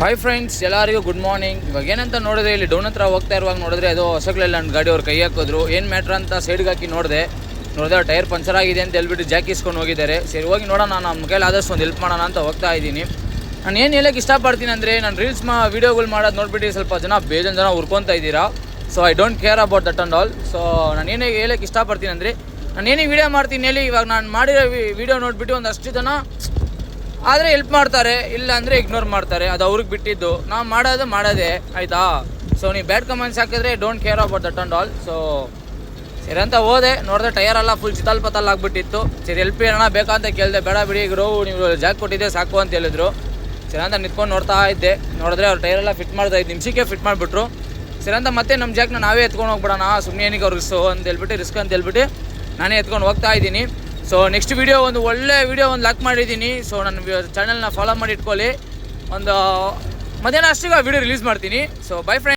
Hi friends, ಎಲ್ಲರಿಗೂ good morning. ಇವಾಗ ಏನಂತ ನೋಡಿದ್ರೆ ಇಲ್ಲಿ ಡೌನ್ ಹತ್ರ ಹೋಗ್ತಾ ಇರುವಾಗ ನೋಡಿದ್ರೆ ಅದು ಹೊಸಗ್ಲೆಲ್ಲ ನನ್ನ ಗಾಡಿ ಅವ್ರು ಕೈ ಹಾಕಿದ್ರು. ಏನು ಮ್ಯಾಟ್ರ್ ಅಂತ ಸೈಡ್ಗೆ ಹಾಕಿ ನೋಡಿದೆ ಟೈರ್ ಪಂಚರ್ ಆಗಿದೆ ಅಂತ ಹೇಳ್ಬಿಟ್ಟು ಜಾಕ್ ಇಸ್ಕೊಂಡು ಹೋಗಿದ್ದಾರೆ. ಸರಿ ಹೋಗಿ ನೋಡೋಣ, ನಮ್ಮ ಕೈಲಿ ಆದಷ್ಟು ಒಂದು ಹೆಲ್ಪ್ ಮಾಡೋಣ ಅಂತ ಹೋಗ್ತಾ ಇದ್ದೀನಿ. ನಾನು ಏನು ಹೇಳೋಕ್ಕೆ ಇಷ್ಟಪಡ್ತೀನಿ ಅಂದರೆ, ನಾನು ರೀಲ್ಸ್ ವೀಡಿಯೋಗಳು ಮಾಡೋದು ನೋಡ್ಬಿಟ್ಟು ಸ್ವಲ್ಪ ಬೇಜಾನ್ ಜನ ಉರ್ಕೊತಾ ಇದ್ದೀರಾ. So I don't care about that and all. So ನಾನು ಏನೇ ಹೇಳೋಕ್ಕೆ ಇಷ್ಟಪಡ್ತೀನಿ ಅಂದರೆ, ನಾನು ಏನೇ ವೀಡಿಯೋ ಮಾಡ್ತೀನಿ ಹೇಳಿ, ಇವಾಗ ನಾನು ಮಾಡಿರೋ ವೀಡಿಯೋ ನೋಡಿಬಿಟ್ಟು ಒಂದಷ್ಟು ಜನ ಆದರೆ ಹೆಲ್ಪ್ ಮಾಡ್ತಾರೆ, ಇಲ್ಲ ಅಂದರೆ ಇಗ್ನೋರ್ ಮಾಡ್ತಾರೆ. ಅದು ಅವ್ರಿಗೆ ಬಿಟ್ಟಿದ್ದು. ನಾವು ಮಾಡೋದೇ ಆಯಿತಾ. ಸೊ ನೀವು ಬ್ಯಾಡ್ ಕಮೆಂಟ್ಸ್ ಹಾಕಿದ್ರೆ don't care about that and all. So ಸರಿ ಅಂತ ಹೋದೆ, ನೋಡಿದ್ರೆ ಟೈರೆಲ್ಲ ಫುಲ್ ಚಿತಲ್ ಪತಲ್ ಆಗಿಬಿಟ್ಟಿತ್ತು. ಸರಿ ಹೆಲ್ಪ್ ಏನಾರ ಬೇಕಂತ ಕೇಳಿದೆ. ಬೇಡ ಬಿಡಿ ಗುರು, ನೀವು ಜಾಕ್ ಕೊಟ್ಟಿದ್ದೆ ಸಾಕು ಅಂತ ಹೇಳಿದ್ರು. ಸರಿ ಅಂತ ನಿಂತ್ಕೊಂಡು ನೋಡ್ತಾ ಇದ್ದೆ. ನೋಡಿದ್ರೆ ಅವ್ರು ಟೈರೆಲ್ಲ ಫಿಟ್ ಮಾಡ್ತಾ 5 ನಿಮಿಷಕ್ಕೆ ಫಿಟ್ ಮಾಡಿಬಿಟ್ರು. ಸರಿ ಅಂತ ಮತ್ತೆ ನಮ್ಮ ಜಾಕ್ನ ನಾವೇ ಎತ್ಕೊಂಡು ಹೋಗ್ಬಿಡೋಣ, ಸುಮ್ಮನೆ ಏನಕ್ಕೆ ಅವ್ರು ರಿಸ್ಕ್ ಅಂತ ಹೇಳ್ಬಿಟ್ಟು ನಾನೇ ಎತ್ಕೊಂಡು ಹೋಗ್ತಾ ಇದ್ದೀನಿ. ಸೊ ನೆಕ್ಸ್ಟ್ ವೀಡಿಯೋ ಒಂದು ಒಳ್ಳೆ ವೀಡಿಯೋ ಲಾಕ್ ಮಾಡಿದ್ದೀನಿ. ಸೊ ನನ್ನ ಚಾನಲ್ನ ಫಾಲೋ ಮಾಡಿ ಇಟ್ಕೊಳ್ಳಿ. ಒಂದು ಮಧ್ಯಾಹ್ನ ಅಷ್ಟಿಗೆ ವೀಡಿಯೋ ರಿಲೀಸ್ ಮಾಡ್ತೀನಿ. So by friends.